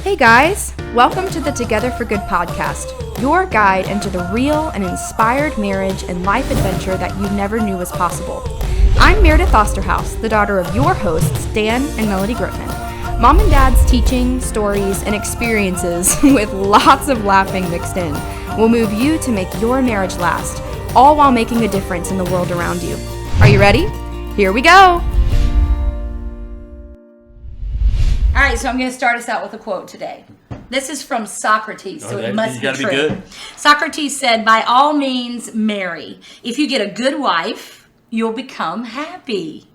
Hey guys, welcome to the Together for Good podcast, your guide into the real and inspired marriage and life adventure that you never knew was possible. I'm Meredith Osterhaus, the daughter of your hosts, Dan and Melodie Griffin. Mom and Dad's teaching, stories, and experiences with lots of laughing mixed in will move you to make your marriage last, all while making a difference in the world around you. Are you ready? Here we go! All right, so I'm going to start us out with a quote today. This is from Socrates, so it must be true. Good. Socrates said, "By all means, marry. If you get a good wife, you'll become happy.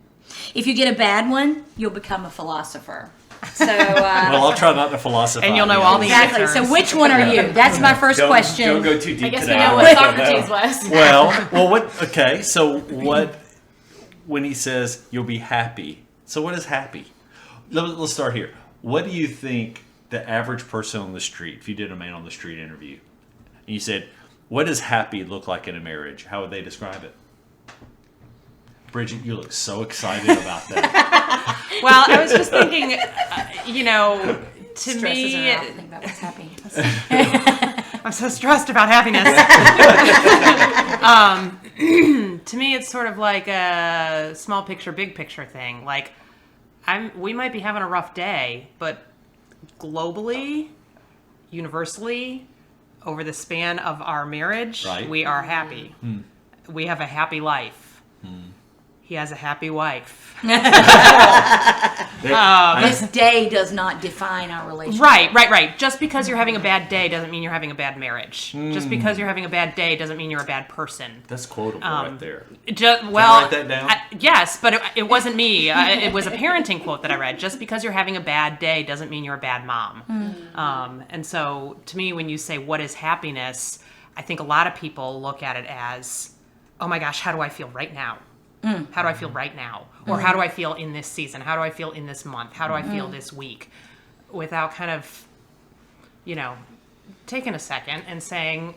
If you get a bad one, you'll become a philosopher." So, well, I'll try not to philosophize. And you'll know all the answers. So which one are you? That's my first question. Don't go too deep. I guess today. we know what Socrates was. Well, what? Okay, so what? When he says you'll be happy, so what is happy? Let's start here. What do you think the average person on the street, if you did a man on the street interview, and you said, what does happy look like in a marriage? How would they describe it? Bridget, you look so excited about that. Well, I was just thinking, to me... I think that was happy. I'm so stressed about happiness. To me, it's sort of like a small picture, big picture thing. Like, we might be having a rough day, but globally, universally, over the span of our marriage, we are happy. We have a happy life. He has a happy wife. This day does not define our relationship. Right. Just because you're having a bad day doesn't mean you're having a bad marriage. Just because you're having a bad day doesn't mean you're a bad person. That's quotable right there. Can I write that down? Yes, but it wasn't me. It was a parenting quote that I read. Just because you're having a bad day doesn't mean you're a bad mom. And so, to me, when you say, what is happiness, I think a lot of people look at it as, oh my gosh, how do I feel right now? How do I feel right now? Or how do I feel in this season? How do I feel in this month? How do I feel this week? Without kind of, taking a second and saying,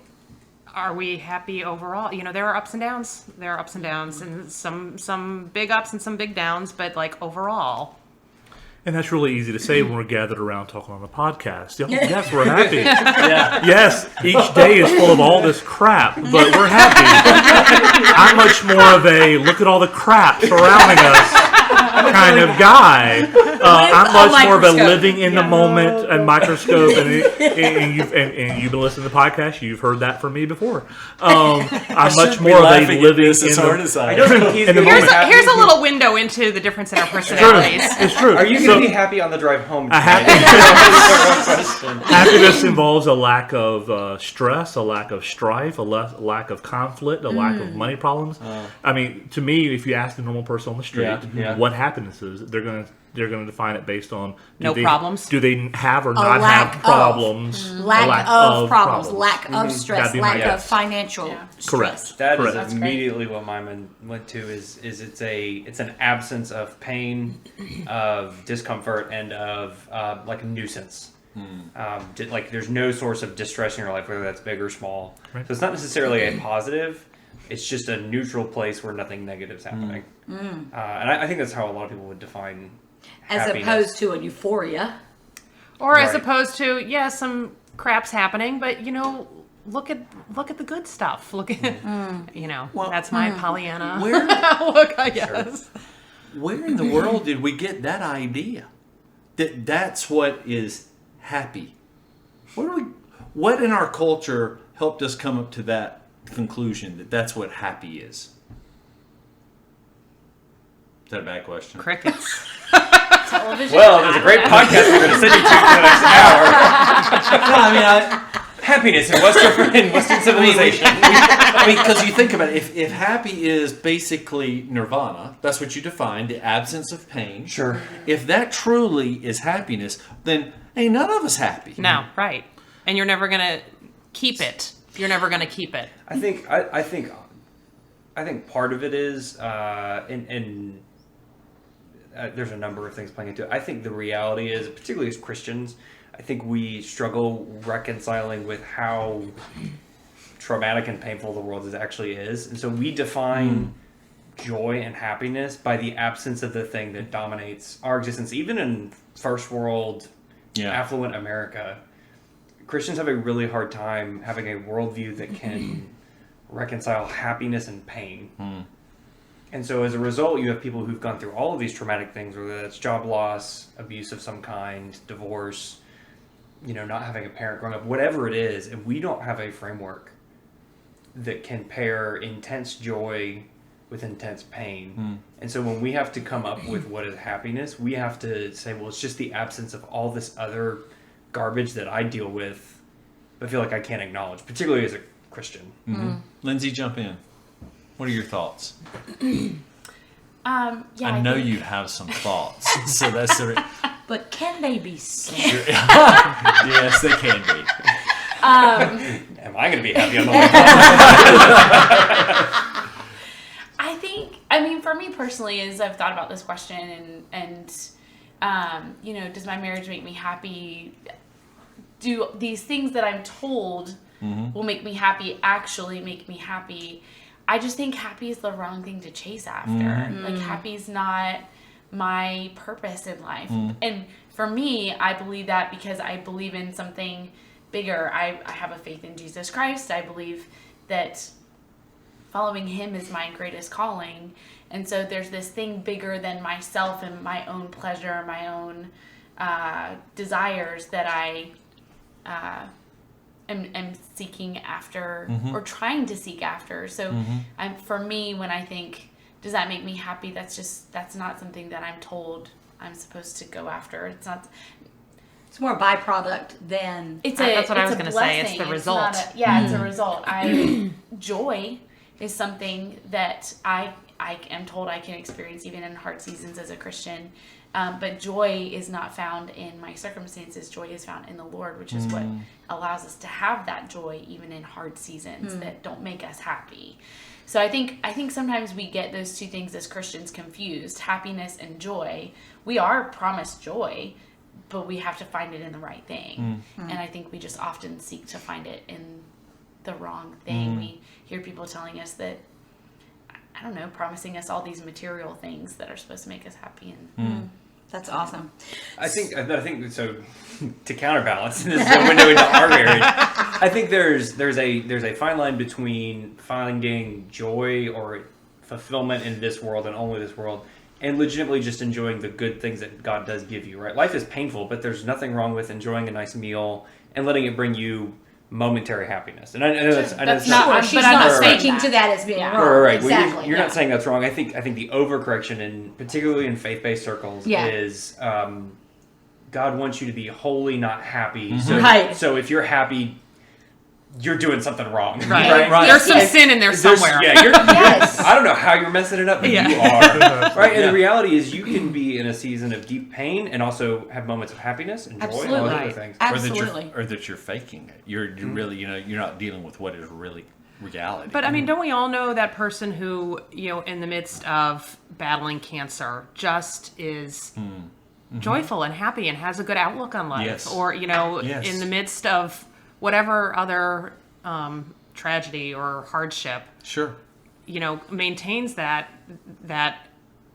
are we happy overall? There are ups and downs. There are ups and downs, and some big ups and some big downs, but like overall. And that's really easy to say when we're gathered around talking on a podcast. Yes, we're happy. Yes, each day is full of all this crap, but we're happy. I'm much more of a look at all the crap surrounding us kind of guy. I'm much more of a living in the moment and microscope. And you've been listening to the podcast. You've heard that from me before. I'm much more of a living in the moment. Here's a little window into the difference in our personalities. It's true. Are you going to be happy on the drive home? Happiness involves a lack of stress, a lack of strife, a lack of conflict, a lack of money problems. I mean, to me, if you ask a normal person on the street what happiness is, they're going to define it based on problems. Do they have or not have problems? Lack of problems, lack of stress, lack of financial stress. Correct. That is immediately what my mind went to. Is it's an absence of pain, of discomfort, and of like a nuisance. Like there's no source of distress in your life, whether that's big or small. Right. So it's not necessarily a positive. It's just a neutral place where nothing negative is happening. And I think that's how a lot of people would define happiness. As opposed to a euphoria. Or as opposed to, some crap's happening, but, look at the good stuff. Look at, that's my Pollyanna look, I guess. Where in the world did we get that idea? That's what is happy. What in our culture helped us come up to that conclusion that's what happy is? Is that a bad question? Crickets. Television. Well, there's a great podcast we're going to send you to for the next hour. Happiness in Western civilization. Because you think about it, if happy is basically nirvana, that's what you define, the absence of pain. Sure. If that truly is happiness, then ain't none of us happy. No, right. And you're never going to keep it. You're never going to keep it. I think part of it is, and there's a number of things playing into it. I think the reality is, particularly as Christians, I think we struggle reconciling with how traumatic and painful the world actually is. And so we define joy and happiness by the absence of the thing that dominates our existence, even in first world affluent America, Christians have a really hard time having a worldview that can reconcile happiness and pain. And so as a result, you have people who've gone through all of these traumatic things, whether that's job loss, abuse of some kind, divorce, not having a parent growing up, whatever it is, and we don't have a framework that can pair intense joy with intense pain. And so when we have to come up with what is happiness, we have to say, well, it's just the absence of all this other garbage that I deal with, but I feel like I can't acknowledge, particularly as a Christian. Lindsay, jump in. What are your thoughts? I know you have some thoughts, so that's the. But can they be said? Yes, they can be. Am I going to be happy on the way? I mean, for me personally, as I've thought about this question and does my marriage make me happy? Do these things that I'm told will make me happy actually make me happy? I just think happy is the wrong thing to chase after. Like, happy is not my purpose in life. And for me, I believe that because I believe in something bigger. I have a faith in Jesus Christ. I believe that following him is my greatest calling. And so there's this thing bigger than myself and my own pleasure, my own desires that I am seeking after or trying to seek after. So for me, when I think, does that make me happy? That's not something that I'm told I'm supposed to go after. It's not. It's more a byproduct than. That's what I was going to say. It's the result. It's a result. Joy is something that I am told I can experience even in hard seasons as a Christian. But joy is not found in my circumstances. Joy is found in the Lord, which is what allows us to have that joy even in hard seasons that don't make us happy. So I think sometimes we get those two things as Christians confused, happiness and joy. We are promised joy, but we have to find it in the right thing. And I think we just often seek to find it in the wrong thing. We hear people telling us that, I don't know, promising us all these material things that are supposed to make us happy. And that's awesome. I think so. To counterbalance, this is a window into our marriage. I think there's a fine line between finding joy or fulfillment in this world and only this world, and legitimately just enjoying the good things that God does give you. Right? Life is painful, but there's nothing wrong with enjoying a nice meal and letting it bring you momentary happiness. And I know that's not. She's not speaking to that as being wrong. Right. Exactly. Well, you're not saying that's wrong. I think the overcorrection, particularly in faith-based circles, is God wants you to be wholly not happy. So if you're happy, you're doing something wrong. Right. There's some sin in there somewhere. Yes. I don't know how you're messing it up, but you are. Right? And the reality is you can be in a season of deep pain and also have moments of happiness and joy and all those other things. Absolutely. Or that you're faking it. You're really, you're not dealing with what is really reality. But I mean, don't we all know that person who, in the midst of battling cancer just is joyful and happy and has a good outlook on life? Yes. Or, in the midst of whatever other tragedy or hardship, maintains that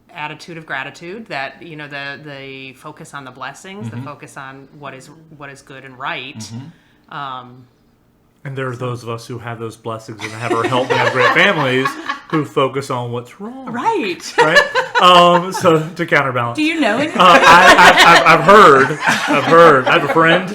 attitude of gratitude, that the focus on the blessings, the focus on what is good and right. And there are those of us who have those blessings and have our help and have great families who focus on what's wrong. Right. So to counterbalance. Do you know him? I've heard. I have a friend.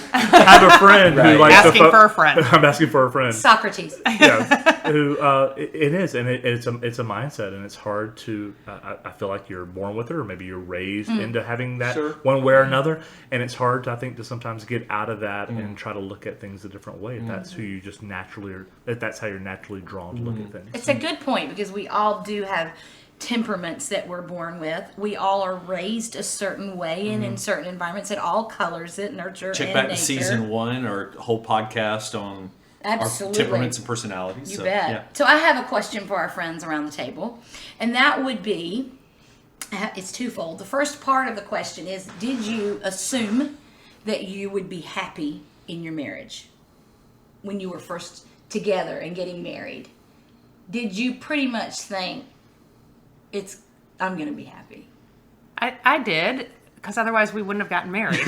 Who likes asking for a friend. I'm asking for a friend. Socrates. Yeah. Who it is, and it's a mindset, and it's hard to. I feel like you're born with it, or maybe you're raised into having that one way or another, and it's hard, I think, to sometimes get out of that and try to look at things a different way. If that's who you just naturally are, if that's how you're naturally drawn to look at things. It's a good point, because we all do have temperaments that we're born with. We all are raised a certain way and in certain environments. It all colors it, nurture. Check back to season 1 or whole podcast on our temperaments and personalities. You bet. Yeah. So I have a question for our friends around the table, and that would be, it's twofold. The first part of the question is, did you assume that you would be happy in your marriage when you were first together and getting married? Did you pretty much think, I'm going to be happy? I did, Because otherwise we wouldn't have gotten married.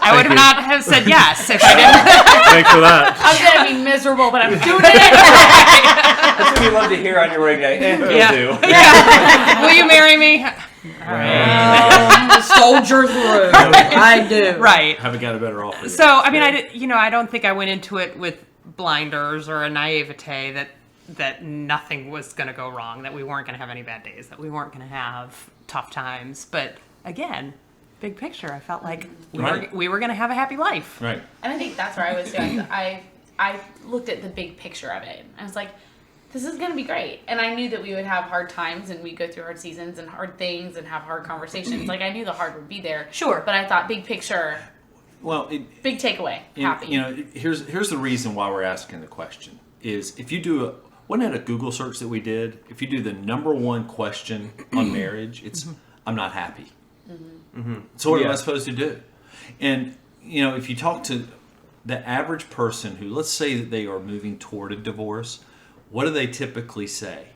I would not have said yes if I didn't. Thanks for that. I'm gonna be miserable, but I'm doing it. That's what you love to hear on your wedding day. And you'll do. Yeah. Will you marry me? Soldier through. I do. Right. Haven't got a better offer. So, I mean, I don't think I went into it with blinders or a naivete that nothing was going to go wrong, that we weren't going to have any bad days, that we weren't going to have tough times. But again, big picture, I felt like we were going to have a happy life. Right. And I think that's where I was doing. I looked at the big picture of it. I was like, this is going to be great. And I knew that we would have hard times and we'd go through hard seasons and hard things and have hard conversations. Like, I knew the hard would be there. Sure. But I thought big picture, Well, big takeaway, happy. Here's the reason why we're asking the question is if you do wasn't it a Google search that we did? If you do the number one question on marriage, it's I'm not happy. So what am I supposed to do? And if you talk to the average person who, let's say that they are moving toward a divorce, what do they typically say?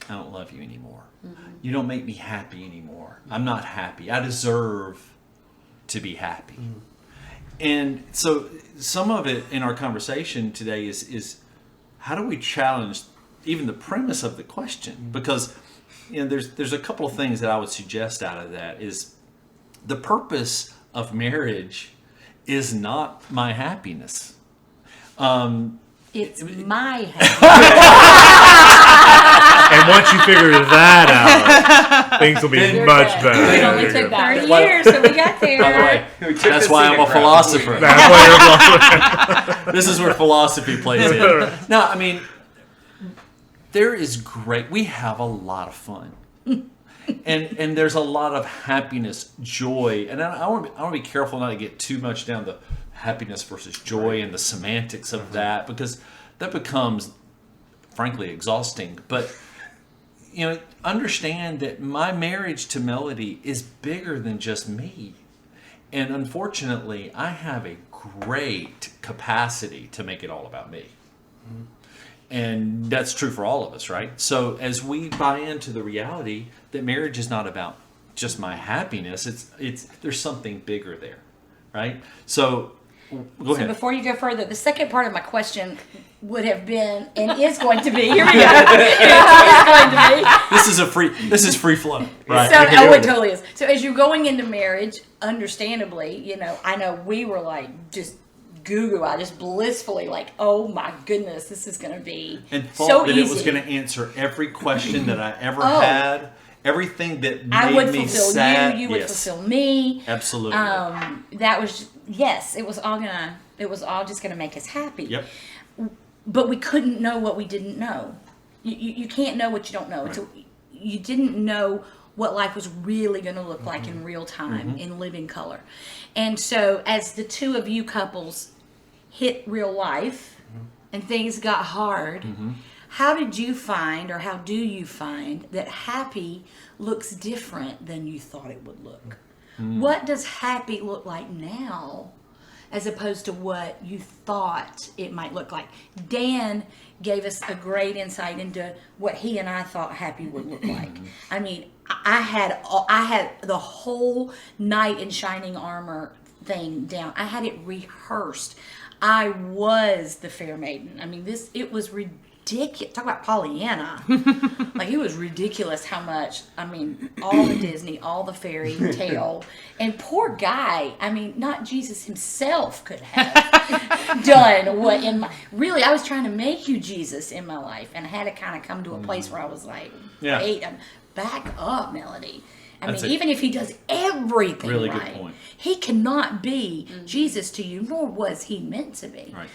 I don't love you anymore. You don't make me happy anymore. I'm not happy. I deserve to be happy. And so some of it in our conversation today is how do we challenge even the premise of the question? Because there's a couple of things that I would suggest out of that is the purpose of marriage is not my happiness. It's my happiness. And once you figure that out, things will be much better. It Yeah, only you're took good. that. 30 years, so we got there. By the way, that's why I'm a philosopher. That's why you're This is where philosophy plays in. No, I mean, there is great. We have a lot of fun, and there's a lot of happiness, joy, and I want to be careful not to get too much down the happiness versus joy and the semantics of that, because that becomes, frankly, exhausting. But understand that my marriage to Melodie is bigger than just me, and unfortunately, I have a great capacity to make it all about me. And that's true for all of us, right? So as we buy into the reality that marriage is not about just my happiness, it's there's something bigger there, right? So go ahead. So before you go further, the second part of my question would have been and is going to be. Here we go. It's going to be. This is free flow, right? So, it totally is. So as you're going into marriage, understandably, I know we were like just I just blissfully like, oh my goodness, this is going to be and thought so that easy. it was going to answer every question that I ever had, everything that made I would me fulfill sad. you would fulfill me. Absolutely. That was it was all just gonna make us happy. Yep. But we couldn't know what we didn't know. You can't know what you don't know. Right. So you didn't know what life was really going to look like in real time, in living color. And so as the two of you couples hit real life and things got hard, how did you find, or how do you find, that happy looks different than you thought it would look? What does happy look like now as opposed to what you thought it might look like? Dan gave us a great insight into what he and I thought happy would look like. I mean, I had the whole knight in shining armor thing down. I had it rehearsed. I was the fair maiden. I mean, it was ridiculous. Talk about Pollyanna. Like, it was ridiculous how much, all the Disney, all the fairy tale. And poor guy, not Jesus himself could have done what really, I was trying to make you Jesus in my life, and I had to kind of come to a place where I was like, wait, back up, Melodie. Even if he does everything really right, good point. he cannot be Jesus to you, nor was he meant to be. Right.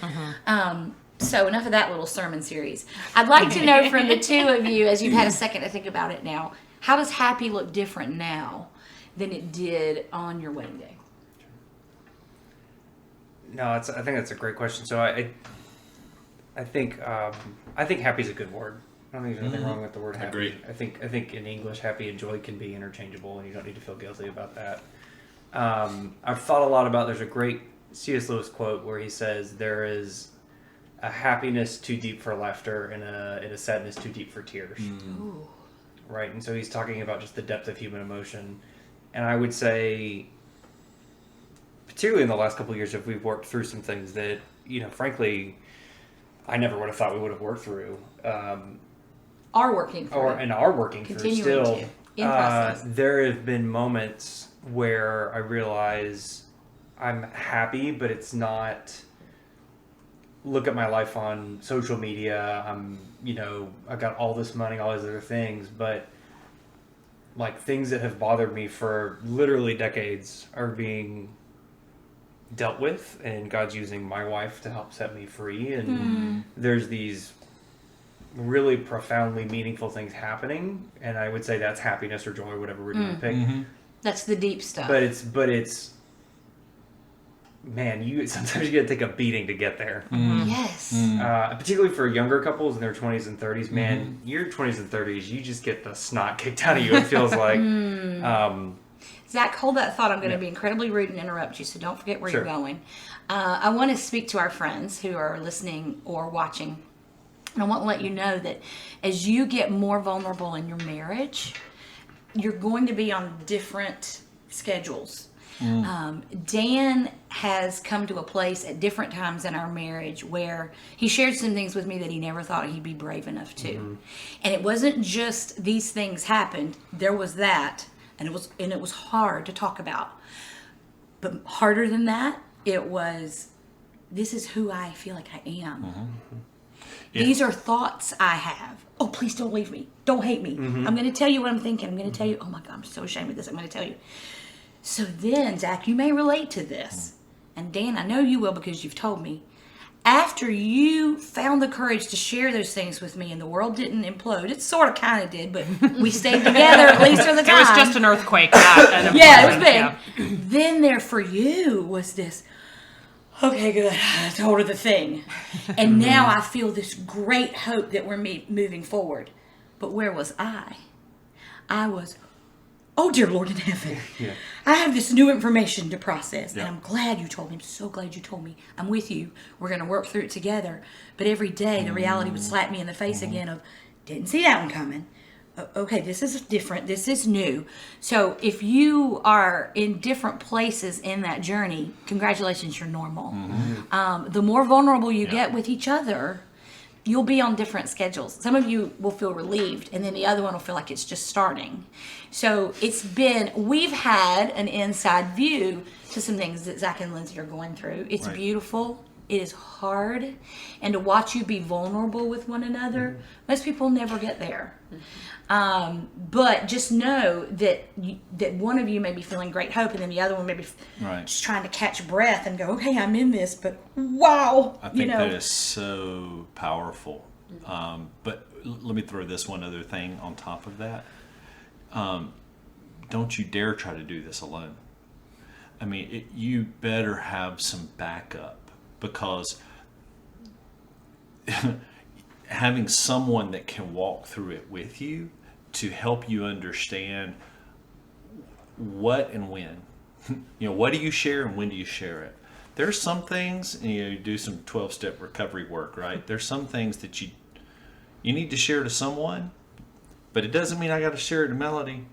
So enough of that little sermon series. I'd like to know from the two of you, as you've had a second to think about it now, how does happy look different now than it did on your wedding day? No, I think that's a great question. So I think happy is a good word. I don't think there's anything wrong with the word happy. Agreed. I think in English, happy and joy can be interchangeable, and you don't need to feel guilty about that. I've thought a lot about. There's a great C.S. Lewis quote where he says there is a happiness too deep for laughter and a sadness too deep for tears. Right, and so he's talking about just the depth of human emotion. And I would say, particularly in the last couple of years, if we've worked through some things that, frankly, I never would have thought we would have worked through. Are working through. And are working Continuing through still. To, in process. There have been moments where I realize I'm happy, but it's not, look at my life on social media. I got all this money, all these other things, but like things that have bothered me for literally decades are being dealt with, and God's using my wife to help set me free. And there's these really profoundly meaningful things happening, and I would say that's happiness or joy, whatever we're going to pick. That's the deep stuff. But it's man, sometimes you got to take a beating to get there. Yes. Particularly for younger couples in their 20s and 30s, man, your 20s and 30s, you just get the snot kicked out of you, it feels like. Zach, hold that thought. I'm going to be incredibly rude and interrupt you, so don't forget where you're going. I want to speak to our friends who are listening or watching. And I want to let you know that as you get more vulnerable in your marriage, you're going to be on different schedules. Dan has come to a place at different times in our marriage where he shared some things with me that he never thought he'd be brave enough to. And it wasn't just these things happened. There was that, and it was hard to talk about. But harder than that, it was, this is who I feel like I am. Yeah. These are thoughts I have. Oh, please don't leave me. Don't hate me. I'm going to tell you what I'm thinking. I'm going to tell you, oh my God, I'm so ashamed of this. I'm going to tell you. So then, Zach, you may relate to this. And Dan, I know you will because you've told me. After you found the courage to share those things with me and the world didn't implode, it sort of kind of did, but we stayed together at least for the time. It was just an earthquake, not an implosion. Yeah, it was big. Yeah. Then there for you was this, okay, good, I told her the thing. And now I feel this great hope that we're moving forward. But where was I? I was, oh dear Lord in heaven, I have this new information to process, and I'm glad you told me. I'm so glad you told me. I'm with you. We're going to work through it together. But every day the reality would slap me in the face again of, didn't see that one coming. Okay, this is different. This is new. So if you are in different places in that journey, congratulations, you're normal. The more vulnerable you get with each other, you'll be on different schedules. Some of you will feel relieved, and then the other one will feel like it's just starting. So we've had an inside view to some things that Zach and Lindsay are going through. It's beautiful. It is hard. And to watch you be vulnerable with one another, most people never get there. But just know that one of you may be feeling great hope, and then the other one may be just trying to catch breath and go, okay, I'm in this, but wow. I think that is so powerful. But let me throw this one other thing on top of that. Don't you dare try to do this alone. I mean, you better have some backup, because having someone that can walk through it with you to help you understand what and when. What do you share and when do you share it? There's some things, you do some 12-step recovery work, right? There's some things that you need to share to someone, but it doesn't mean I got to share it to Melodie.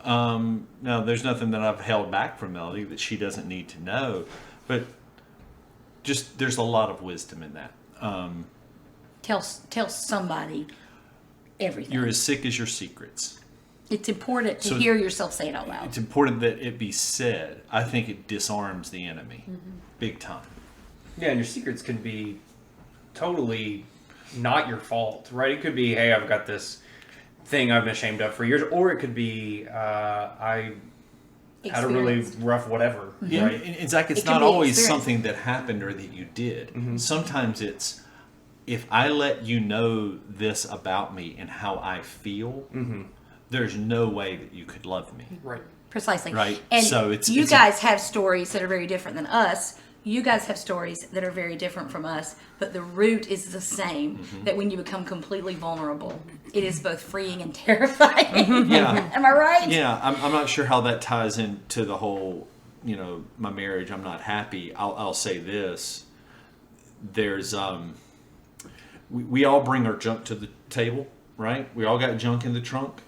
Now, there's nothing that I've held back from Melodie that she doesn't need to know, but just there's a lot of wisdom in that. Tell somebody everything. You're as sick as your secrets. It's important to hear yourself say it out loud. It's important that it be said. I think it disarms the enemy big time. Yeah, and your secrets can be totally not your fault, right? It could be, hey, I've got this thing I've been ashamed of for years, or it could be, I had a really rough whatever. Yeah, right? And Zach, it's not always something that happened or that you did. Sometimes it's, if I let you know this about me and how I feel, there's no way that you could love me. Right. Precisely. Right. And so you guys have stories that are very different than us. You guys have stories that are very different from us, but the root is the same, that when you become completely vulnerable, it is both freeing and terrifying. Yeah. Am I right? Yeah. I'm not sure how that ties into the whole, my marriage, I'm not happy. I'll say this. There's, we all bring our junk to the table, right? We all got junk in the trunk.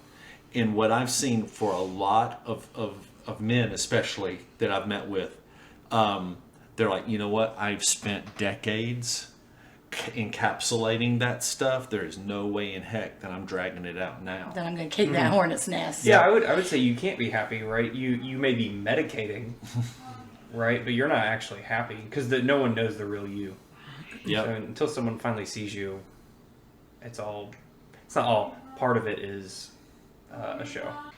And what I've seen for a lot of men, especially that I've met with, they're like, you know what? I've spent decades encapsulating that stuff. There is no way in heck that I'm dragging it out now. Then I'm going to kick that hornet's nest. Yeah, I would say you can't be happy, right? You may be medicating, right? But you're not actually happy because no one knows the real you. Yeah. So until someone finally sees you, it's not all. Part of it is a show. All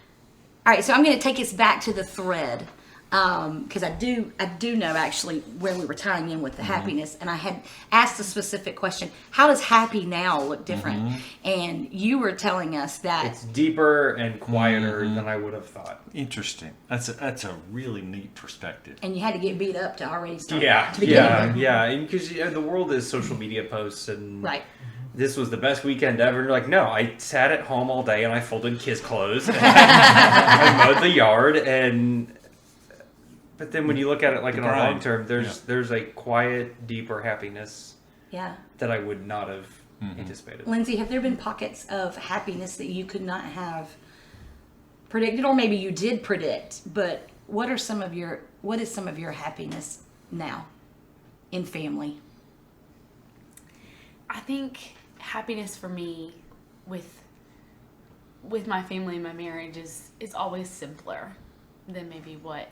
right, so I'm going to take us back to the thread. Because I do know actually where we were tying in with the happiness, and I had asked a specific question: how does happy now look different? And you were telling us that it's deeper and quieter than I would have thought. Interesting. That's a really neat perspective. And you had to get beat up to already start. Yeah, to begin with. yeah. Because the world is social media posts and Right. This was the best weekend ever. And you're like, no, I sat at home all day and I folded kids' clothes. And I mowed the yard But then when you look at it like in the long term, there's a quiet, deeper happiness that I would not have anticipated. Lindsay, have there been pockets of happiness that you could not have predicted, or maybe you did predict? But what is some of your happiness now in family? I think happiness for me with my family and my marriage is always simpler than maybe what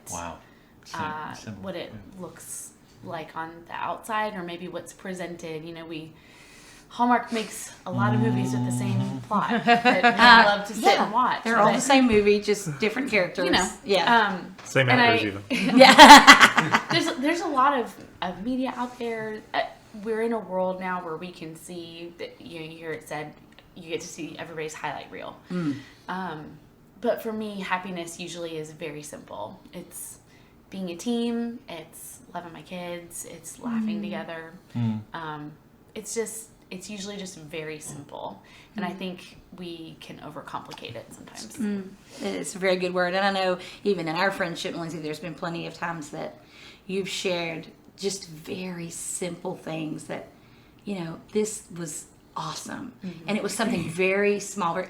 what it looks like on the outside, or maybe what's presented. You know, Hallmark makes a lot of movies with the same plot that I love to sit and watch. They're all the same movie, just different characters. You know, same actors even. There's a lot of media out there. We're in a world now where we can see that, you hear it said, you get to see everybody's highlight reel. But for me, happiness usually is very simple. It's being a team. It's loving my kids. It's laughing together. It's usually just very simple. And I think we can overcomplicate it sometimes. It's a very good word. And I know even in our friendship, Lindsay, there's been plenty of times that you've shared just very simple things that, this was awesome. And it was something very small,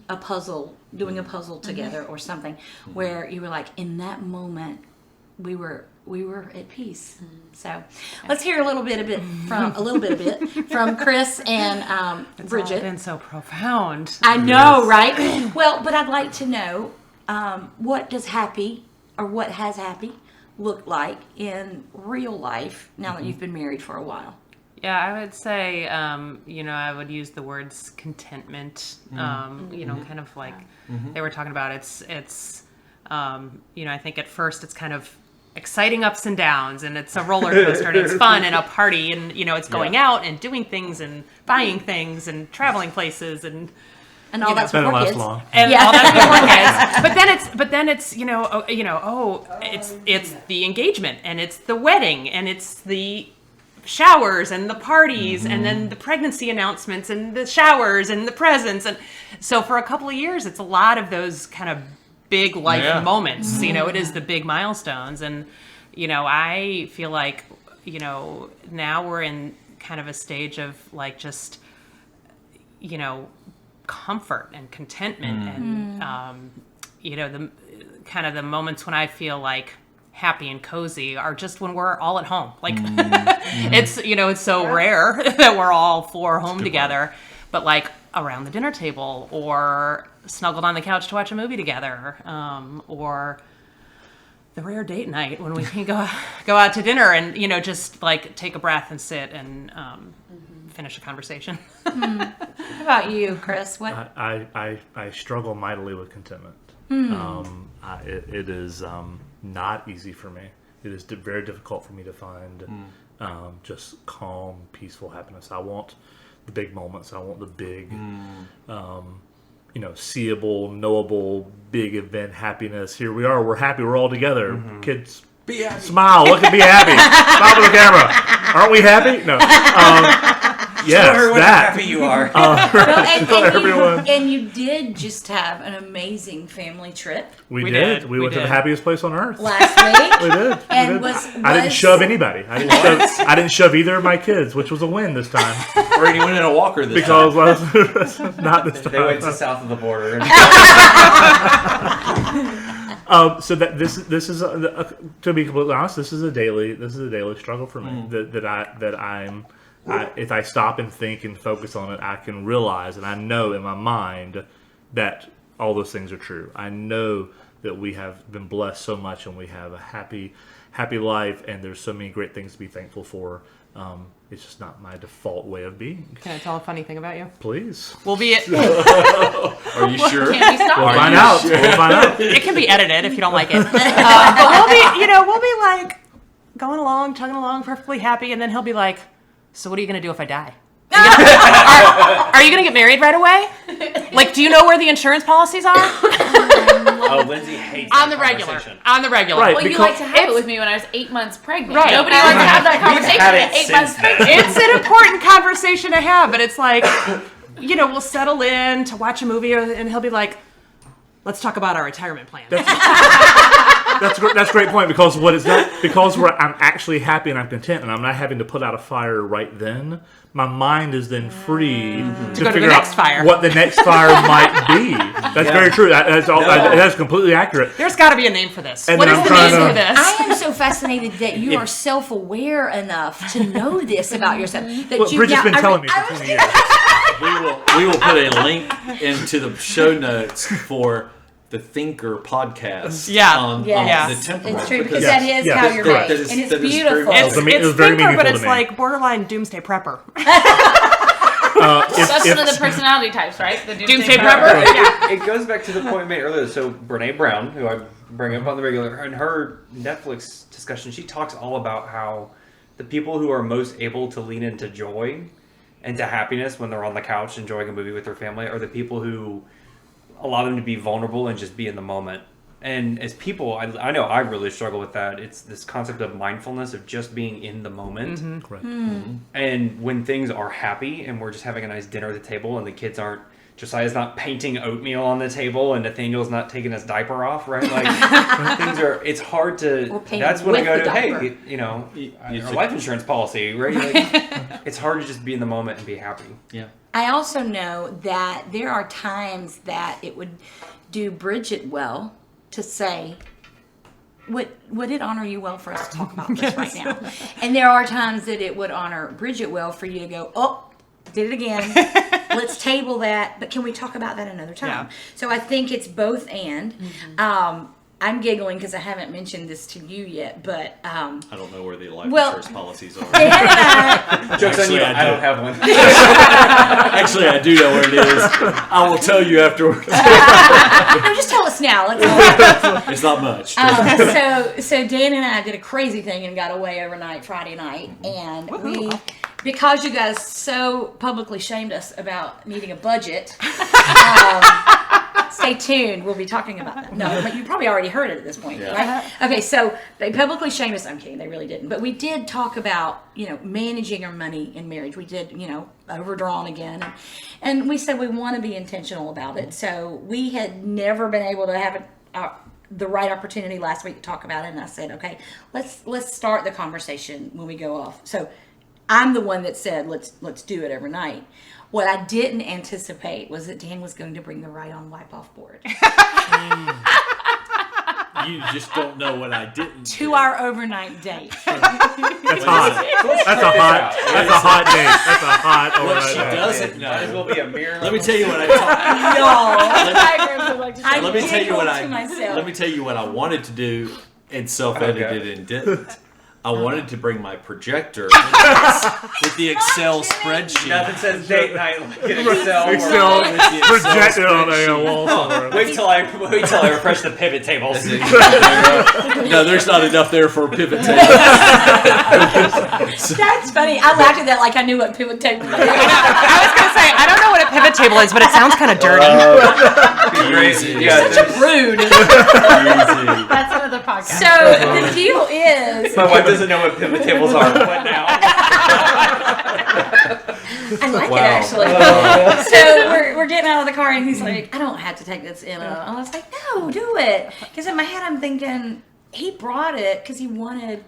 a puzzle, doing a puzzle together or something, where you were like, in that moment, we were at peace. So let's hear a little bit from Chris and Bridget. It's been so profound. I know, right? Well, but I'd like to know what has happy look like in real life now that you've been married for a while? Yeah, I would say, I would use the words contentment, kind of like they were talking about. It's I think at first it's kind of exciting ups and downs, and it's a roller coaster, and it's fun and a party, and, it's going out and doing things and buying things and traveling places and all that's before kids. Long. And all that's before kids. But then it's it's the engagement, and it's the wedding, and it's the showers and the parties, and then the pregnancy announcements and the showers and the presents. And so for a couple of years, it's a lot of those kind of big life moments. It is the big milestones. And, I feel like, now we're in kind of a stage of like just, comfort and contentment and the kind of the moments when I feel like happy and cozy are just when we're all at home. Like it's so rare that we're all four home together, but like around the dinner table or snuggled on the couch to watch a movie together, or the rare date night when we can go out to dinner and just like take a breath and sit and finish a conversation. How about you, Chris? What? I struggle mightily with contentment. It is not easy for me. It is very difficult for me to find just calm, peaceful happiness. I want the big moments. I want the big, seeable, knowable, big event happiness. Here we are. We're happy. We're all together. Kids, be happy. Smile. Look at be happy. Smile to the camera. Aren't we happy? No. Yes, Show her what that. happy you are. And you did just have an amazing family trip We did. We went to the happiest place on earth. last week. We did. And we did. was I didn't shove anybody. I didn't shove either of my kids, which was a win this time. Or anyone in a walker this Because time. not this time. They went to south of the border. So that this is to be completely honest, this is a daily struggle for me. If I stop and think and focus on it, I can realize, and I know in my mind that all those things are true. I know that we have been blessed so much, and we have a happy life, and there's so many great things to be thankful for. It's just not my default way of being. Can I tell a funny thing about you? Please. We'll be. Are you sure? Can't we stop? We'll find out. We'll find out. It can be edited if you don't like it. But we'll be like going along, chugging along, perfectly happy, and then he'll be like, "So what are you gonna do if I die? Are you gonna get married right away? Like, do you know where the insurance policies are?" Oh, Lindsay hates On that the regular. conversation. On the regular. Right. Well, you Because like to have it with me when I was 8 months pregnant. Right. Nobody wants to have that conversation had it at 8 since months then. pregnant. It's an important conversation to have, but it's like, we'll settle in to watch a movie, and he'll be like, "Let's talk about our retirement plan." That's a great point, because I'm actually happy and I'm content, and I'm not having to put out a fire right then. My mind is then free to go to the figure next out fire. what the next fire might be. That's very true. That's completely accurate. There's got to be a name for this. And What then is I'm the trying name to- for this? I am so fascinated that you are self-aware enough to know this about yourself. That Well, you, Bridget's been I telling re- me I for was 20 years. We will put a link into the show notes for the Thinker podcast. Yeah. On Yes. the temperament. It's true, because Yes. that is Yes. how you're Correct. made, That is- and it's that is very beautiful. well It's It was very thinker, but meaningful it's to me. like borderline doomsday prepper. That's one of the personality types, right? The Doomsday prepper? Yeah. It goes back to the point made earlier. So Rene Brown, who I bring up on the regular, in her Netflix discussion, she talks all about how the people who are most able to lean into joy and to happiness when they're on the couch enjoying a movie with their family are the people who allow them to be vulnerable and just be in the moment. And as people, I know I really struggle with that. It's this concept of mindfulness, of just being in the moment. Mm-hmm. Correct. And when things are happy and we're just having a nice dinner at the table and the kids aren't, Josiah's not painting oatmeal on the table and Nathaniel's not taking his diaper off, right? Like, things are, it's hard to, Or painting that's when I with go the to, diaper. hey, our life insurance policy, right? Like, it's hard to just be in the moment and be happy. Yeah. I also know that there are times that it would do Bridget well to say, would it honor you well for us to talk about this right now? And there are times that it would honor Bridget well for you to go, oh, did it again. Let's table that, but can we talk about that another time? Yeah. So I think it's both and. I'm giggling because I haven't mentioned this to you yet, but I don't know where the life Well, insurance policies are. Dan and I, Joke's on Actually, you, I I do. don't have one. Actually, I do know where it is. I will tell you afterwards. no, just tell us now. Let's It's not much. So Dan and I did a crazy thing and got away overnight Friday night, and because you guys so publicly shamed us about needing a budget. Stay tuned. We'll be talking about that. No, but you probably already heard it at this point, right? Okay, so they publicly shamed us. I'm kidding. They really didn't. But we did talk about, managing our money in marriage. We did, overdrawn again. And we said we want to be intentional about it. So we had never been able to have the right opportunity last week to talk about it. And I said, okay, let's start the conversation when we go off. So I'm the one that said, let's do it overnight. What I didn't anticipate was that Dan was going to bring the write-on wipe-off board. You just don't know what I didn't To do. our overnight date. That's hot. That's a hot date. That's a hot What overnight she date. doesn't Might as well know. be a mirror. Let me tell you what I thought. I Let me tell you what giggled to myself. Let me tell you what I wanted to do and self-edited and didn't. I wanted to bring my projector with the Excel spreadsheet. Nothing says date night like an Excel. Excel With the Excel projected on a spreadsheet. wall somewhere. Wait till I refresh the pivot tables. No, there's not enough there for a pivot table. That's funny. I laughed at that like I knew what pivot table was. I was going to say, I don't know what a pivot table is, but it sounds kind of dirty. Easy. Yeah, Such a prude. Easy. That's another podcast. So the deal is, my wife doesn't know what pivot tables are. What now? I like it actually. So we're getting out of the car, and he's like, I don't have to take this, Emma. And I was like, no, do it. Because in my head, I'm thinking, he brought it because he wanted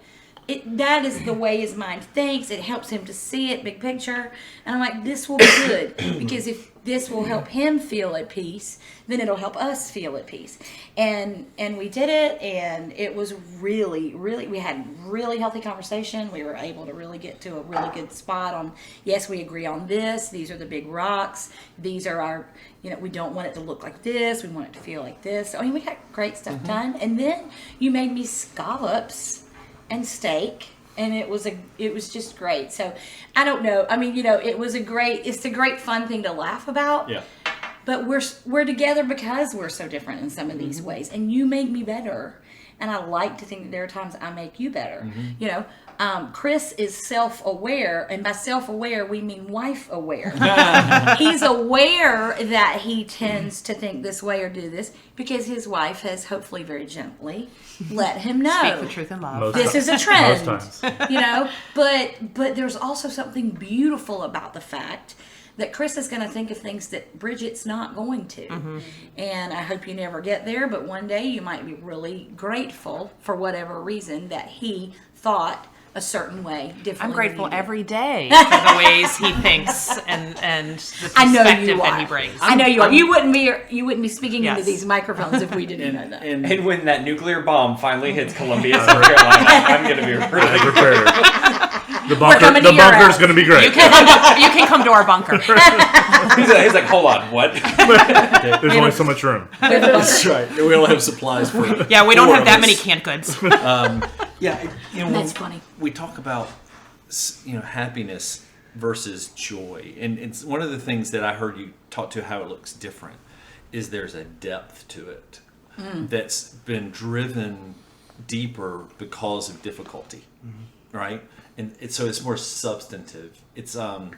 it. That is the way his mind thinks. It helps him to see it, big picture. And I'm like, this will be good. Because if this will help him feel at peace, then it'll help us feel at peace. And we did it, and it was really, really, we had really healthy conversation. We were able to really get to a really good spot on, yes, we agree on this. These are the big rocks. These are our, we don't want it to look like this. We want it to feel like this. I mean, we got great stuff done. And then you made me scallops and steak. And it was just great. So I don't know. I mean, it's a great fun thing to laugh about. Yeah. But we're together because we're so different in some of these ways. And you make me better. And I like to think that there are times I make you better. Chris is self-aware, and by self-aware we mean wife-aware. He's aware that he tends to think this way or do this because his wife has hopefully very gently let him know. Speak the truth in love. This is a trend. Most times. But there's also something beautiful about the fact that Chris is going to think of things that Bridget's not going to. And I hope you never get there, but one day you might be really grateful for whatever reason that he thought a certain way differently. I'm grateful every day for the ways he thinks and the perspective that he brings. I know you are. You wouldn't be speaking into these microphones if we didn't know that. And when that nuclear bomb finally hits Columbia, South Carolina, I'm going to be really prepared. The bunker's going to be great. You can come to our bunker. He's like, hold on, what? There's only so much room. That's right. We only have supplies for. Yeah, we don't have that many canned goods. That's funny. We talk about happiness versus joy, and it's one of the things that I heard you talk to how it looks different is there's a depth to it that's been driven deeper because of difficulty, right? And so it's more substantive. It's the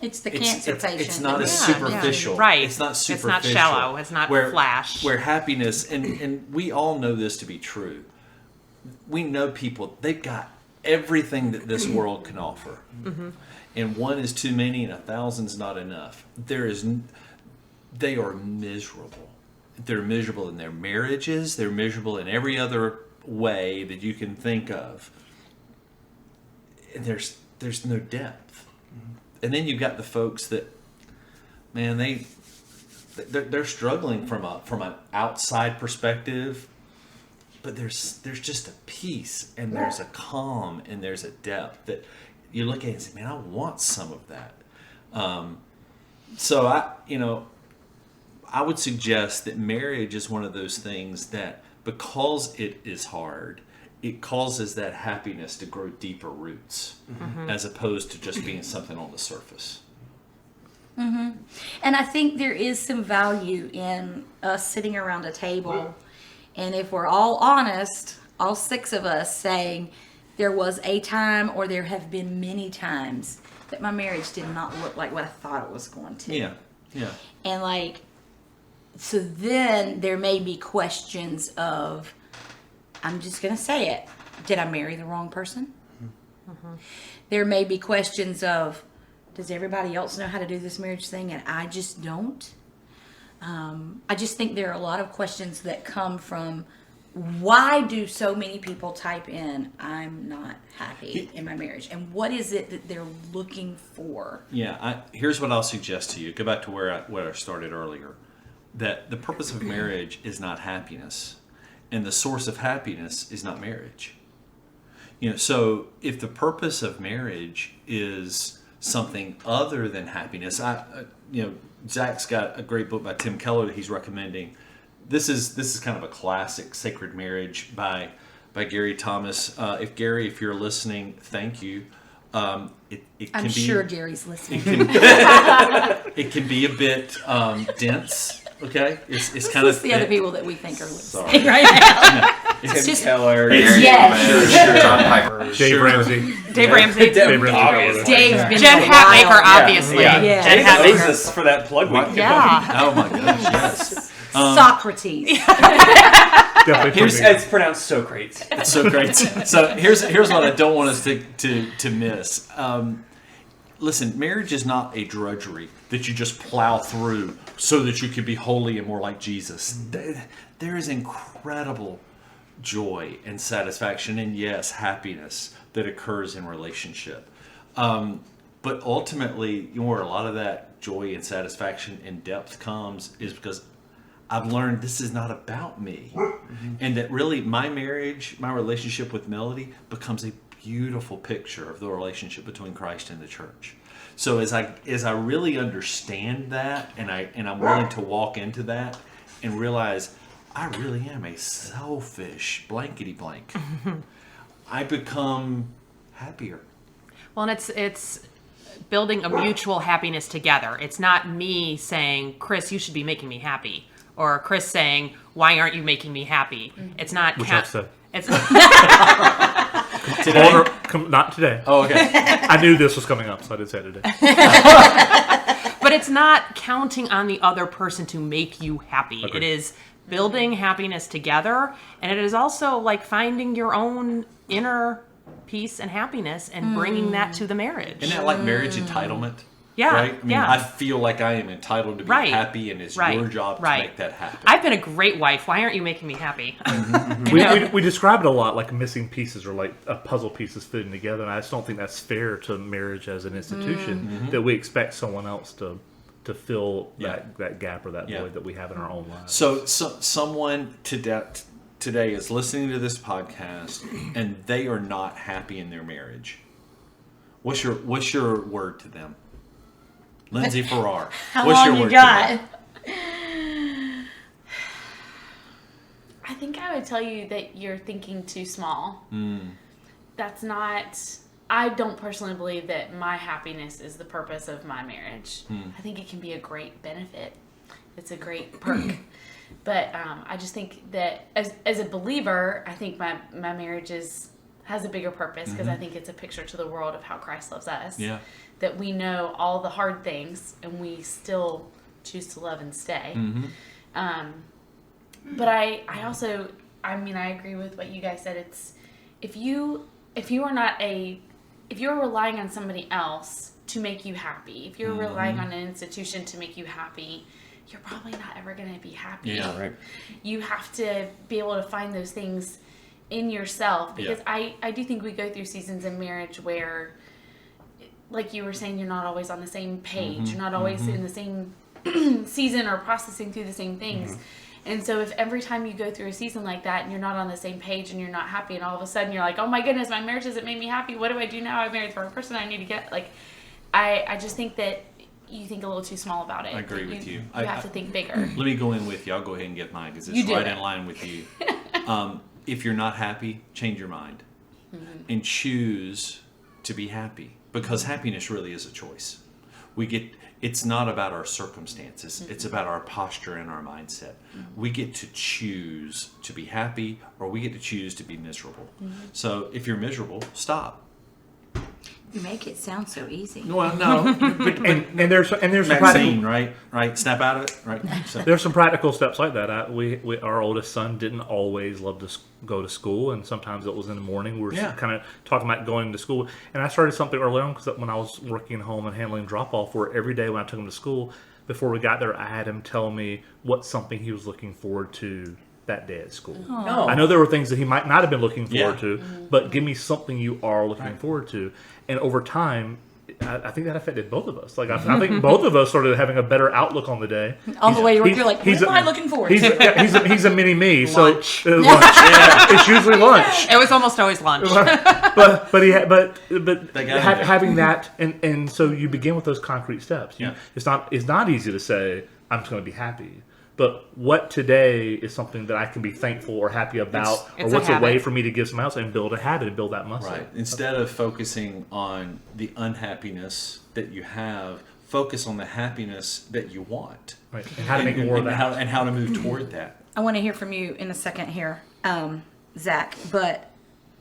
cancer patient. It's not as superficial. Right. It's not superficial. It's not shallow. It's not flash. Where happiness, and we all know this to be true. We know people, they've got everything that this world can offer. And one is too many and 1,000's not enough. They are miserable. They're miserable in their marriages. They're miserable in every other way that you can think of. And there's no depth. And then you've got the folks that, man, they're struggling from an outside perspective, but there's just a peace and there's a calm and there's a depth that you look at and say, man, I want some of that. So I would suggest that marriage is one of those things that because it is hard, it causes that happiness to grow deeper roots as opposed to just being something on the surface. And I think there is some value in us sitting around a table, and if we're all honest, all 6 of us saying there was a time or there have been many times that my marriage did not look like what I thought it was going to. Yeah. And so then there may be questions of, I'm just going to say it. Did I marry the wrong person? There may be questions of, does everybody else know how to do this marriage thing and I just don't? I just think there are a lot of questions that come from, why do so many people type in, I'm not happy in my marriage? And what is it that they're looking for? Yeah, here's what I'll suggest to you. Go back to where I started earlier. That the purpose of marriage is not happiness. And the source of happiness is not marriage. So if the purpose of marriage is something other than happiness, Zach's got a great book by Tim Keller that he's recommending. This is kind of a classic, Sacred Marriage by Gary Thomas. If you're listening, thank you. I'm sure Gary's listening. It can be a bit dense. Okay, it's kind of the other people that we think are listening right now. It's Tim Keller, Dave Ramsey. Dave Ramsey. Jen Hatmaker, obviously. Yeah. Jen Hatmaker for that plug. Oh my gosh, yes. Socrates. It's pronounced Socrates. It's Socrates. So here's what I don't want us to miss. listen, marriage is not a drudgery that you just plow through so that you can be holy and more like Jesus. There is incredible joy and satisfaction and, yes, happiness that occurs in relationship. But ultimately, where a lot of that joy and satisfaction and depth comes is because I've learned this is not about me. And that really my marriage, my relationship with Melodie becomes a beautiful picture of the relationship between Christ and the church. So as I really understand that, and I'm willing to walk into that and realize I really am a selfish blankety blank, I become happier. Well, and it's building a mutual happiness together. It's not me saying, Chris, you should be making me happy, or Chris saying, why aren't you making me happy? It's not. Which I've said. It's Today? Not today. Oh, okay. I knew this was coming up, so I did say it today. But it's not counting on the other person to make you happy. Agreed. It is building happiness together, and it is also like finding your own inner peace and happiness and bringing that to the marriage. Isn't that like marriage entitlement? Yeah, Right? I mean, yeah. I feel like I am entitled to be happy, and it's your job to make that happen. I've been a great wife. Why aren't you making me happy? We describe it a lot like missing pieces or like a puzzle pieces fitting together, and I just don't think that's fair to marriage as an institution that we expect someone else to fill that gap or that void that we have in our own lives. So someone today is listening to this podcast, and they are not happy in their marriage. What's your word to them? Lindsay Farrar. How What's long your you word got? to them? I think I would tell you that you're thinking too small. That's not... I don't personally believe that my happiness is the purpose of my marriage. I think it can be a great benefit. It's a great perk. But I just think that as a believer, I think my marriage has a bigger purpose because I think it's a picture to the world of how Christ loves us. Yeah. That we know all the hard things and we still choose to love and stay. But I also, I agree with what you guys said. It's if you're relying on somebody else to make you happy, if you're relying on an institution to make you happy, you're probably not ever going to be happy. Yeah, right. You have to be able to find those things in yourself because I do think we go through seasons in marriage where, like you were saying, you're not always on the same page. You're not always in the same season or processing through the same things. And so if every time you go through a season like that and you're not on the same page and you're not happy and all of a sudden you're like, oh my goodness, my marriage doesn't make me happy. What do I do now? I married the wrong person. I need to get, like, I just think that you think a little too small about it. I agree with you. You have to think bigger. Let me go in with you. I'll go ahead and get mine because it's right in line with you. If you're not happy, change your mind and choose to be happy because happiness really is a choice. It's not about our circumstances. It's about our posture and our mindset. We get to choose to be happy or we get to choose to be miserable. So if you're miserable, stop. You make it sound so easy. Well, no, but and there's Maxine, right? Snap out of it, right? So. There's some practical steps like that. Our oldest son didn't always love to go to school, and sometimes it was in the morning. We were kind of talking about going to school, and I started something early on because when I was working at home and handling drop-off, where every day when I took him to school, before we got there, I had him tell me what's something he was looking forward to that day at school. Oh. I know there were things that he might not have been looking forward to, but give me something you are looking forward to. And over time, I think that affected both of us. Like I think both of us started having a better outlook on the day. On the way to work, you're like, what am I looking forward to? He's a mini me. Lunch. So lunch. It's usually lunch. It was almost always lunch. But having that and so you begin with those concrete steps. It's not easy to say I'm just going to be happy. But what today is something that I can be thankful or happy about, or what's a way for me to give someone else and build a habit and build that muscle. Right. Instead of focusing on the unhappiness that you have, focus on the happiness that you want. Right. And how to make more of that. And how to move toward that. I want to hear from you in a second here, Zach. But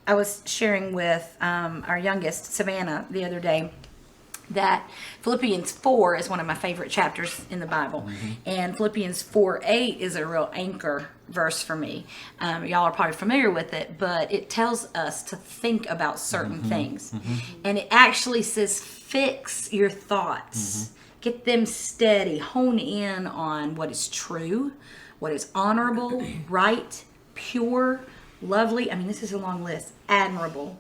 I was sharing with our youngest, Savannah, the other day, that Philippians 4 is one of my favorite chapters in the Bible. And Philippians 4:8 is a real anchor verse for me. Y'all are probably familiar with it, but it tells us to think about certain things. And it actually says, fix your thoughts. Get them steady. Hone in on what is true, what is honorable, right, pure, lovely. I mean, this is a long list. Admirable.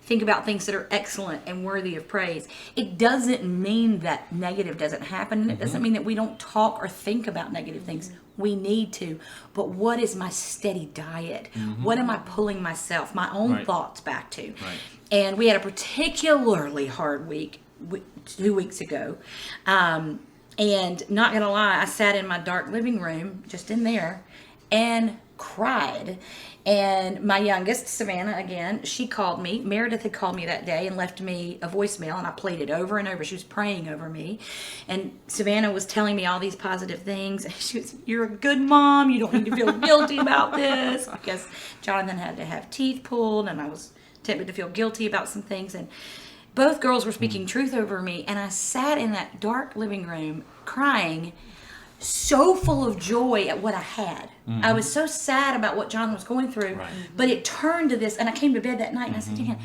Think about things that are excellent and worthy of praise. It doesn't mean that negative doesn't happen. It doesn't mean that we don't talk or think about negative things. We need to. But what is my steady diet? What am I pulling myself, my own thoughts back to? And we had a particularly hard week 2 weeks ago. And not going to lie, I sat in my dark living room, just in there, and cried. And my youngest, Savannah, again, she called me. Meredith had called me that day and left me a voicemail, and I played it over and over. She was praying over me. And Savannah was telling me all these positive things. And she was, you're a good mom. You don't need to feel guilty about this. Because Jonathan had to have teeth pulled, and I was tempted to feel guilty about some things. And both girls were speaking truth over me. And I sat in that dark living room crying, so full of joy at what I had. I was so sad about what John was going through, but it turned to this, and I came to bed that night and I said, Dan,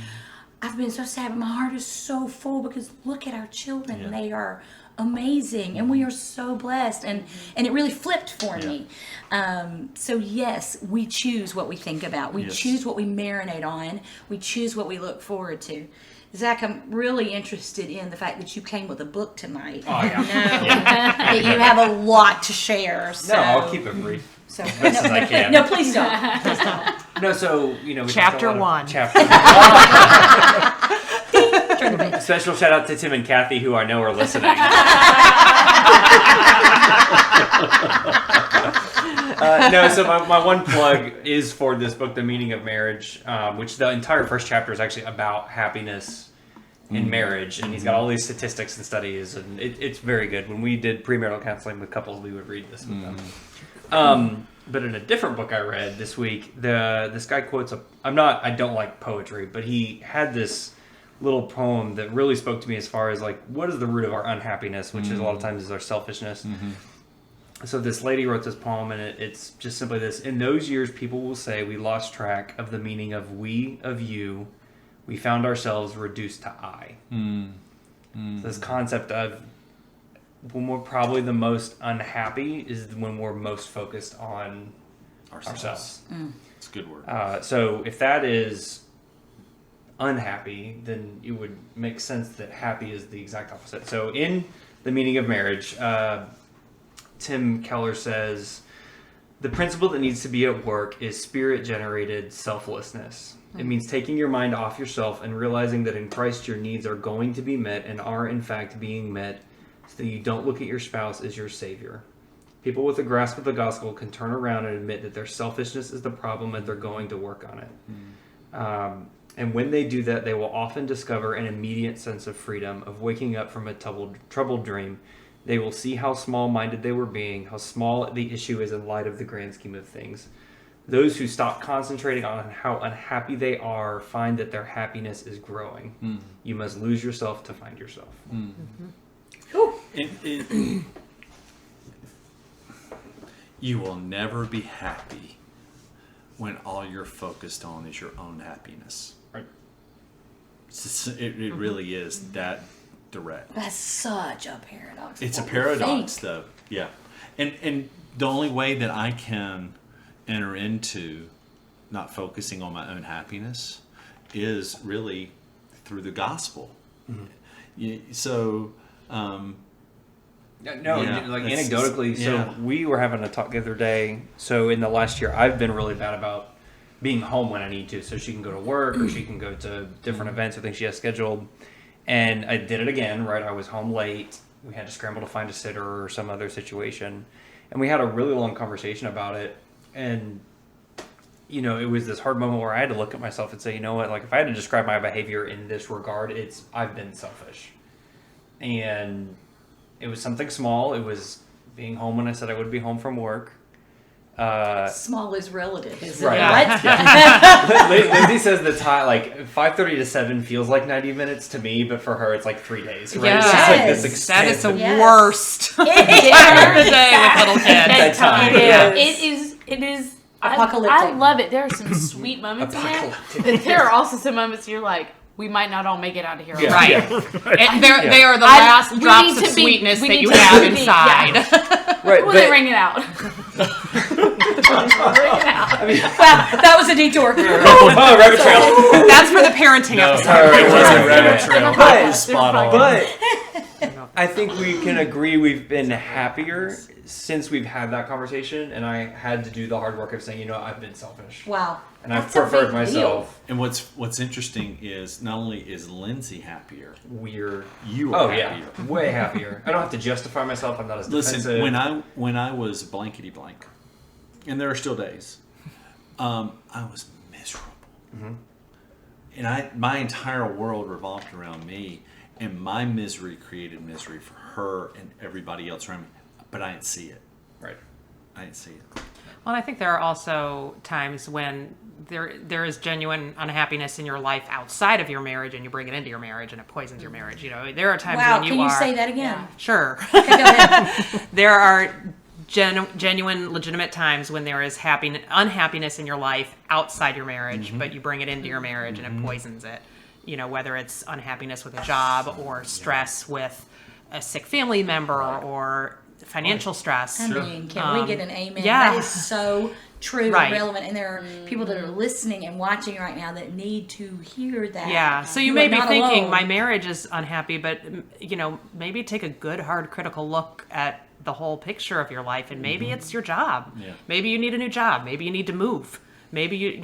I've been so sad, but my heart is so full because look at our children. They are amazing, and we are so blessed, and it really flipped for me. So yes, we choose what we think about. We choose what we marinate on. We choose what we look forward to. Zach, I'm really interested in the fact that you came with a book tonight. Oh, yeah. That you have a lot to share. So. No, I'll keep it brief. So, as best as I can. No, please don't. Please don't. No, so, we Chapter talked a lot 1. of Chapter Special shout out to Tim and Kathy, who I know are listening. No, so my one plug is for this book, The Meaning of Marriage, which the entire first chapter is actually about happiness in marriage, and he's got all these statistics and studies, and it's very good. When we did premarital counseling with couples, we would read this with them. But in a different book I read this week, this guy quotes I don't like poetry, but he had this little poem that really spoke to me as far as like, what is the root of our unhappiness, which is a lot of times is our selfishness. So this lady wrote this poem, and it's just simply this: in those years, people will say we lost track of the meaning of we, of you. We found ourselves reduced to I. So this concept of when we're probably the most unhappy is when we're most focused on ourselves. It's a good word. So if that is unhappy, then it would make sense that happy is the exact opposite. So in The Meaning of Marriage, Tim Keller says, the principle that needs to be at work is spirit-generated selflessness. It means taking your mind off yourself and realizing that in Christ your needs are going to be met and are in fact being met, so that you don't look at your spouse as your savior. People with a grasp of the gospel can turn around and admit that their selfishness is the problem and they're going to work on it. And when they do that, they will often discover an immediate sense of freedom, of waking up from a troubled dream. They will see how small-minded they were being, how small the issue is in light of the grand scheme of things. Those who stop concentrating on how unhappy they are find that their happiness is growing. You must lose yourself to find yourself. You will never be happy when all you're focused on is your own happiness. Right. It really is that direct. That's such a paradox. It's a paradox, though. Yeah. And the only way that I can enter into not focusing on my own happiness is really through the gospel. So... anecdotally, so we were having a talk the other day. So in the last year, I've been really bad about being home when I need to. So she can go to work or she can go to different events or things she has scheduled. And I did it again, right? I was home late. We had to scramble to find a sitter or some other situation. And we had a really long conversation about it. And, it was this hard moment where I had to look at myself and say, you know what? Like, if I had to describe my behavior in this regard, I've been selfish. And it was something small. It was being home when I said I would be home from work. Small is relative, isn't right. it? Yeah. Lindsay says the time, like 5:30 to 7 feels like 90 minutes to me, but for her it's like 3 days, right? Yes. It's just like this extensive. That is the worst time of the day with little kids. Bedtime. Yeah. It is Apocalyptic. I love it. There are some sweet moments in there. But there are also some moments you're like, we might not all make it out of here. Right. Yeah. They are the last drops of sweetness that you have inside. Right. Will they ring it out? That was a detour. Oh, rabbit trail. That's for the parenting episode. It wasn't rabbit trail. That was spot on. But I think we can agree we've been happier since we've had that conversation, and I had to do the hard work of saying, I've been selfish. Wow. And I've preferred myself. And what's interesting is not only is Lindsay happier, you are happier. Yeah, way happier. I don't have to justify myself. I'm not as defensive. Listen, when I was blankety blank, and there are still days, I was miserable, and my entire world revolved around me, and my misery created misery for her and everybody else around me. But I didn't see it. Right. I didn't see it. Well, I think there are also times when there is genuine unhappiness in your life outside of your marriage, and you bring it into your marriage, and it poisons your marriage. There are times when can you say that again? Yeah. Sure. Okay, go ahead. There are genuine, legitimate times when there is unhappiness in your life outside your marriage, but you bring it into your marriage, and it poisons it. Whether it's unhappiness with a job or stress with a sick family member or financial stress. I mean, can we get an amen? Yeah. That is so true Right. and relevant. And there are people that are listening and watching right now that need to hear that. Yeah. So you may be thinking, my marriage is unhappy, but, maybe take a good, hard, critical look at the whole picture of your life. And maybe it's your job. Yeah. Maybe you need a new job. Maybe you need to move. Maybe you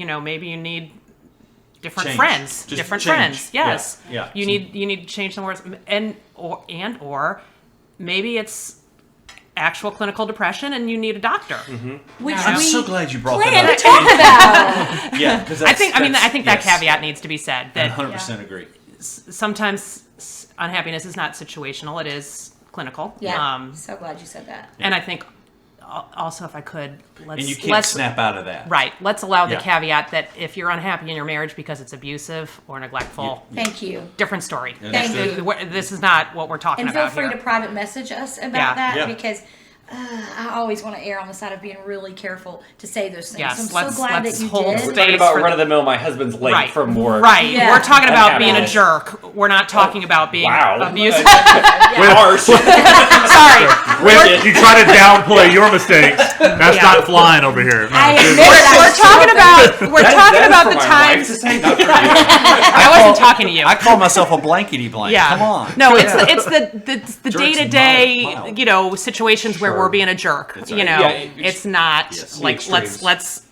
need different friends. Just different change. friends. Yes. Yeah. You need to change some words. Or maybe it's actual clinical depression and you need a doctor. Which I'm so glad you brought plan that to talk about. Yeah, because I think that caveat needs to be said. That 100% agree. sometimes unhappiness is not situational; it is clinical. Yeah. So glad you said that. And I think also, if I could, And you can't snap out of that. Right. Let's allow the Yeah. caveat that if you're unhappy in your marriage because it's abusive or neglectful, Thank you. different story. Thank you. This is not what we're talking And feel about free here. to private message us about that Yeah. because I always want to err on the side of being really careful to say those things. Yes, So I'm let's- so glad let's that you hold did. space. We're talking about run-of-the-mill, my husband's late from work. Right. Yeah. We're talking about being a Unhappiness. jerk. We're not talking about being abusive. Harsh. Sorry. When you try to downplay your mistakes, that's Yeah. not flying over here. No, I it's- admit it. We're talking about for the my times. wife to say, not for you. I wasn't talking to you. I call myself a blankety blank. Yeah. Come on. No, it's the Jerk's day-to-day, mild. situations where Sure. we're being a jerk. That's right. Yeah, It's not Yes. like The let's extremes.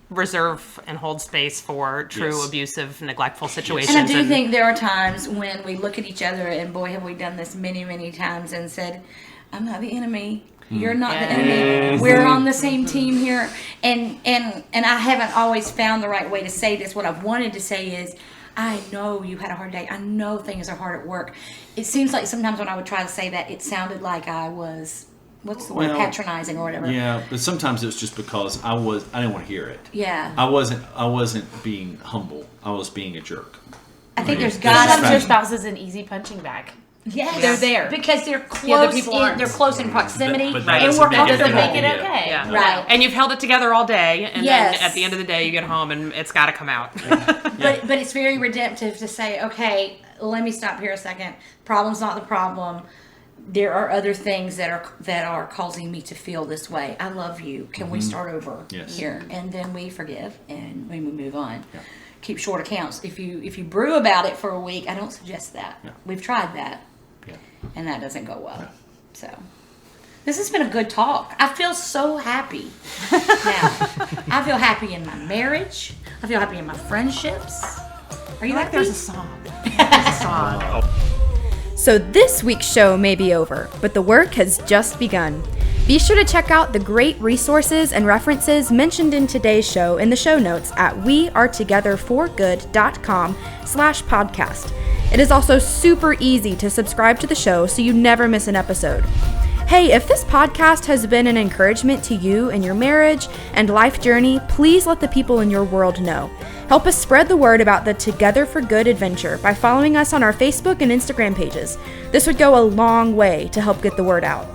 reserve and hold space for true Yes. abusive, neglectful situations. And I do think there are times when we look at each other, and boy, have we done this many, many times, and said, I'm not the enemy. You're not the enemy. We're on the same team here. And I haven't always found the right way to say this. What I've wanted to say is, I know you had a hard day. I know things are hard at work. It seems like sometimes when I would try to say that, it sounded like I was, what's the word, Well, patronizing or whatever. Yeah, but sometimes it was just because I didn't want to hear it. Yeah. I wasn't being humble. I was being a jerk. I think there's Sometimes got to your be. spouse is an easy punching bag. Yes, They're there. because they're close. The other people aren't. They're close in proximity, But that and doesn't we're make it Doesn't comfortable. make it Yeah. okay. Yeah. Right. And you've held it together all day, and Yes. then at the end of the day, you get home and it's got to come out. But it's very redemptive to say, okay, let me stop here a second. Problem's not the problem. There are other things that are causing me to feel this way. I love you. Can we start over Yes. here? And then we forgive and we move on. Yeah. Keep short accounts. If you brew about it for a week, I don't suggest that. Yeah. We've tried that, Yeah. and that doesn't go well. So this has been a good talk. I feel so happy now. I feel happy in my marriage. I feel happy in my friendships. Are you like happy? there's a song. There's a song. So this week's show may be over, but the work has just begun. Be sure to check out the great resources and references mentioned in today's show in the show notes at wearetogetherforgood.com/podcast. It is also super easy to subscribe to the show so you never miss an episode. Hey, if this podcast has been an encouragement to you in your marriage and life journey, please let the people in your world know. Help us spread the word about the Together for Good adventure by following us on our Facebook and Instagram pages. This would go a long way to help get the word out.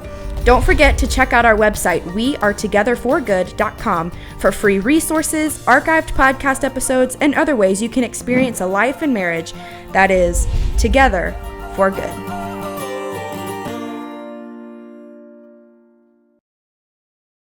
Don't forget to check out our website, wearetogetherforgood.com, for free resources, archived podcast episodes, and other ways you can experience a life and marriage that is together for good.